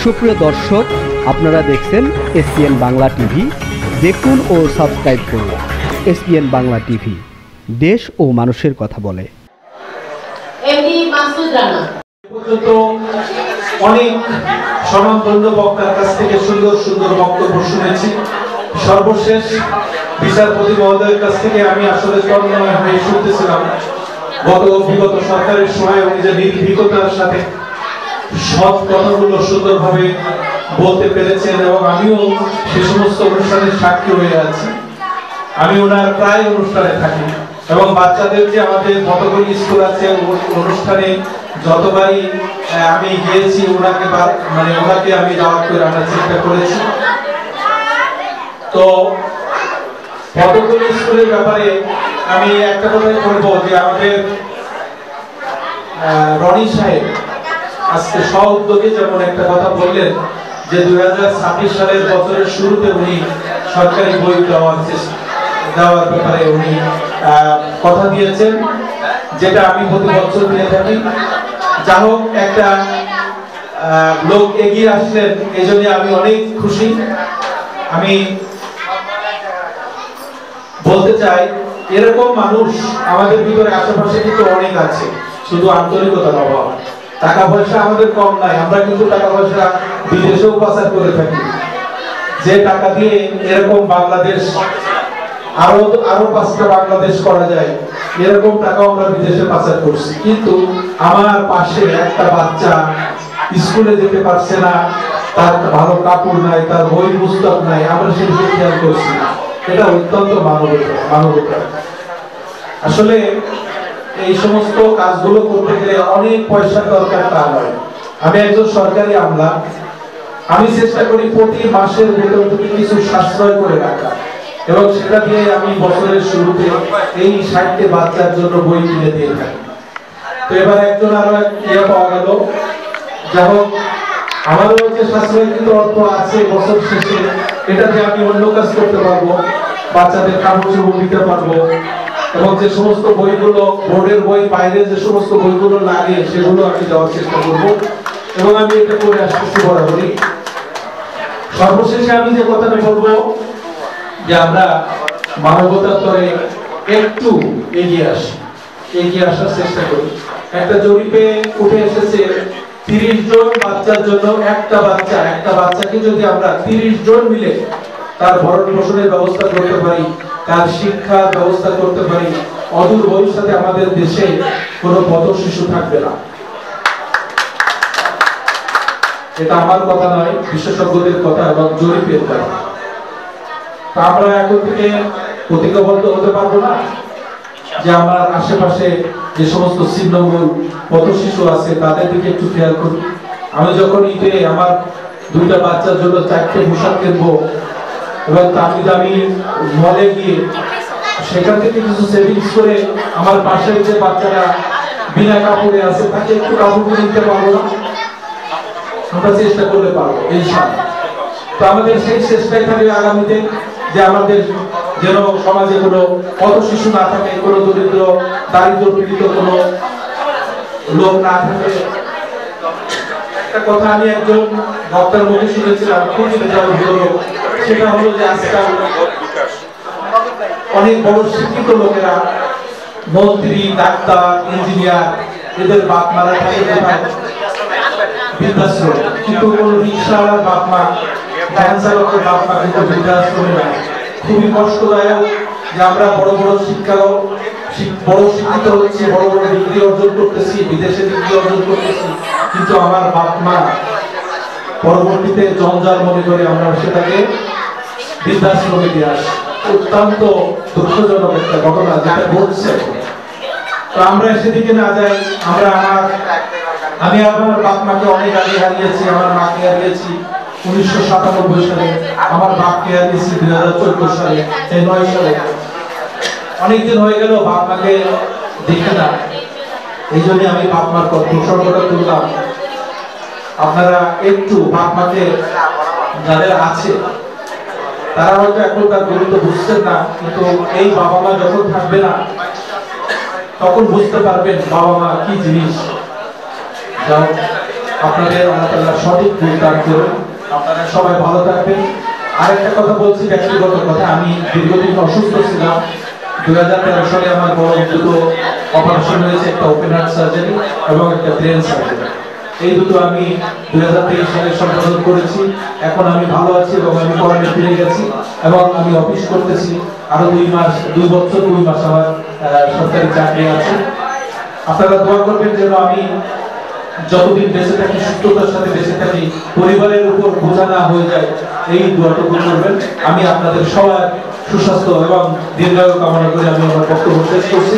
সুপ্রিয় দর্শক, আপনারা দেখছেন এসপিএন বাংলা টিভি। দেখুন ও সাবস্ক্রাইব করুন এসপিএন বাংলা টিভি, দেশ ও মানুষের কথা বলে। অনেক স্বনামধন্য বক্তার কাছ থেকে সুন্দর সুন্দর বক্তব্য শুনেছি। সর্বশেষ বিচারপতি মহোদয়ের কাছ থেকে আমি আসলে তন্ময় হয়ে শুনতেছিলাম বিগত সরকারের সময় উনি যে নির্ভীকতার সাথে সব কথাগুলো সুন্দরভাবে বলতে পেরেছেন, এবং আমিও সে সমস্ত অনুষ্ঠানের সাক্ষী হয়ে আছি। আমি ওনার প্রায় অনুষ্ঠানে থাকি এবং বাচ্চাদের যে আমাদের মতগুলি স্কুল আছে অনুষ্ঠানে যতবারই আমি গিয়েছি ওনাকে আমি দাওয়াত করে আনার চেষ্টা করেছি। তো মতগুলি স্কুলের ব্যাপারে আমি একটা কথাই বলবো যে আমাদের রনি সাহেব আজকে সউদ্যোগে যেমন একটা কথা বললেন যে 2026 সালের বছরের শুরুতে উনি সরকারি বই দেওয়ার ব্যাপারে উনি কথা দিয়েছেন, যেটা আমি প্রতি বছর দিয়ে থাকি। যা হোক, একটা লোক এগিয়ে আসলেন, এই জন্য আমি অনেক খুশি। আমি বলতে চাই এরকম মানুষ আমাদের ভিতরে আশেপাশে কিন্তু অনেক আছে, শুধু আন্তরিকতার অভাব। টাকা পয়সা আমাদের কম নাই, আমরা কিন্তু টাকা পয়সা বিদেশেও পাচার করে থাকি। যে টাকা দিয়ে এরকম বাংলাদেশ আরো 5টা বাংলাদেশ করা যায়, এরকম টাকা আমরা বিদেশে পাচার করছি। কিন্তু আমার পাশে একটা বাচ্চা স্কুলে যেতে পারছে না, তার ভালো কাপড় নাই, তার বই পুস্তক নাই, আমরা সেদিকে খেয়াল করছি না। এটা অত্যন্ত মানবতা। আসলে এই সমস্ত কাজগুলো করতে গেলে অনেক পয়সা দরকার, তা নয়। আমি একজন সরকারি আমলা, আমি চেষ্টা করি প্রতি মাসের বেতন থেকে কিছু সাশ্রয় করে রাখা, এবং সেটা দিয়ে আমি বছরের শুরুতে এই 60টে বাচ্চার জন্য বই কিনে দিয়ে থাকি। তো এবার একজন আরো পাওয়া গেল। যা হোক, আমারও যে সাশ্রয় কিন্তু অর্থ আছে বছর শেষে, এটা দিয়ে আমি অন্য কাজ করতে পারবো, বাচ্চাদের কাপড় চোপড় দিতে পারবো, এবং যে সমস্ত বইগুলো বোর্ডের বই বাইরে যে সমস্ত বইগুলো লাগে সেগুলো আমি দেওয়ার চেষ্টা করবো, এবং আমি এটা করে আসতেছি বরাবরই। সর্বশেষে আমি যে কথাটা বলবো যে আমরা মানবতার তরে একটু এগিয়ে আসার চেষ্টা করি। একটা জরিপে উঠে এসেছে 30 জন বাচ্চার জন্য একটা বাচ্চাকে যদি আমরা 30 জন মিলে তার ভরণ পোষণের ব্যবস্থা করতে পারি, তার শিক্ষার ব্যবস্থা করতে পারি, অদূর ভবিষ্যতে আমাদের দেশে কোনো পথ শিশু থাকবে না। এটা আমার কথা নয়, বিশেষজ্ঞদের কথা এবং জরিপের কথা। আমরা এখন থেকে প্রতিজ্ঞাবদ্ধ হতে পারবো না যে আমার আশেপাশে যে সমস্ত ছিন্নমূল পথ শিশু আছে তাদের দিকে একটু খেয়াল করি। আমি যখন ঈদে আমার 2টা বাচ্চার জন্য 4টে পোশাক কিনবো এবং দামি মলে গিয়ে সেখান থেকে কিছু সেভিংস করে আমার পাশে যে বাচ্চারা বিনা কাপড়ে আছে তাকে একটু কাপড় কিনে দিতে পারবো না? আমরা চেষ্টা করলে পারবো ইনশাআল্লাহ। তো আমাদের সেই চেষ্টাই থাকবে আগামীতে যে আমাদের যেন সমাজে কোনো পথ শিশু না থাকে, কোনো দারিদ্র পীড়িত কোনো লোক না থাকে। একটা কথা আমি একজন বক্তার মুখে শুনেছিলাম, খুব হলো, সেটা হলো যে আজকাল অনেক বড় শিক্ষিত লোকেরা, মন্ত্রী, ডাক্তার, ইঞ্জিনিয়ার, এদের বাপ মারা থাকে বৃদ্ধাশ্রমে, কিন্তু কোন রিক্সাওয়ালার বাপ মা, ভ্যান চালকের বাপ মা কিন্তু বৃদ্ধাশ্রমে নাই। খুবই কষ্টদায়ক যে আমরা বড় শিক্ষিত হচ্ছি, বড় ডিগ্রি অর্জন করতেছি, বিদেশে ডিগ্রি অর্জন করতেছি, কিন্তু আমার বাপ মা পরবর্তীতে জঞ্জাল মনে করে আমরা সেটাকে বৃদ্ধাশ্রমে দিয়ে আসি। অত্যন্ত দুঃখজনক একটা ঘটনা যেটা ঘটছে। তো আমরা সেদিকে না যাই। আমি আমার বাপ মাকে অনেক আগে হারিয়েছি, আমার মাকে হারিয়েছি 1997 সালে, আমার বাপকে হারিয়েছি 2014 সালে, 9 সালে। অনেকদিন হয়ে গেল বাপ মাকে দেখে না, এই জন্য আমি বাপ মার প্রসঙ্গটা তুললাম। আপনারা একটু বাপ মাকে যাদের আছে তারা হয়তো এখন তার গুরুত্ব বুঝছেন না, কিন্তু এই বাবা মা যখন থাকবে না তখন বুঝতে পারবেন বাবা মা কি জিনিস। যাও আপনাদের আল্লাহ তাআলা সঠিক বুঝ দান করুন। আপনারা সবাই ভালো থাকবেন। আরেকটা কথা বলছি, ব্যক্তিগত কথা, আমি দীর্ঘদিন অসুস্থ ছিলাম। 2013 সালে আমার বড় দুটো অপারেশন হয়েছে, একটা ওপেন হার্ট সার্জারি এবং একটা ব্রেন সার্জারি। এই দুটো আমি 2023 সালে সম্পাদন করেছি। এখন আমি ভালো আছি এবং আমি কর্মে ফিরে গেছি এবং আমি অফিস করতেছি। আরো 2 বছর 2 মাস আমার সরকারি চাকরি আছে। আপনারা দোয়া করবেন যেন আমি যতদিন বেঁচে থাকি, সুস্থতার সাথে বেঁচে থাকি, পরিবারের উপর বোঝা না হয়ে যায়, এই দোয়াটুকু করবেন। আমি আপনাদের সবার সুস্বাস্থ্য এবং দীর্ঘায়ু কামনা করে আমি আমার বক্তব্য শেষ করছি।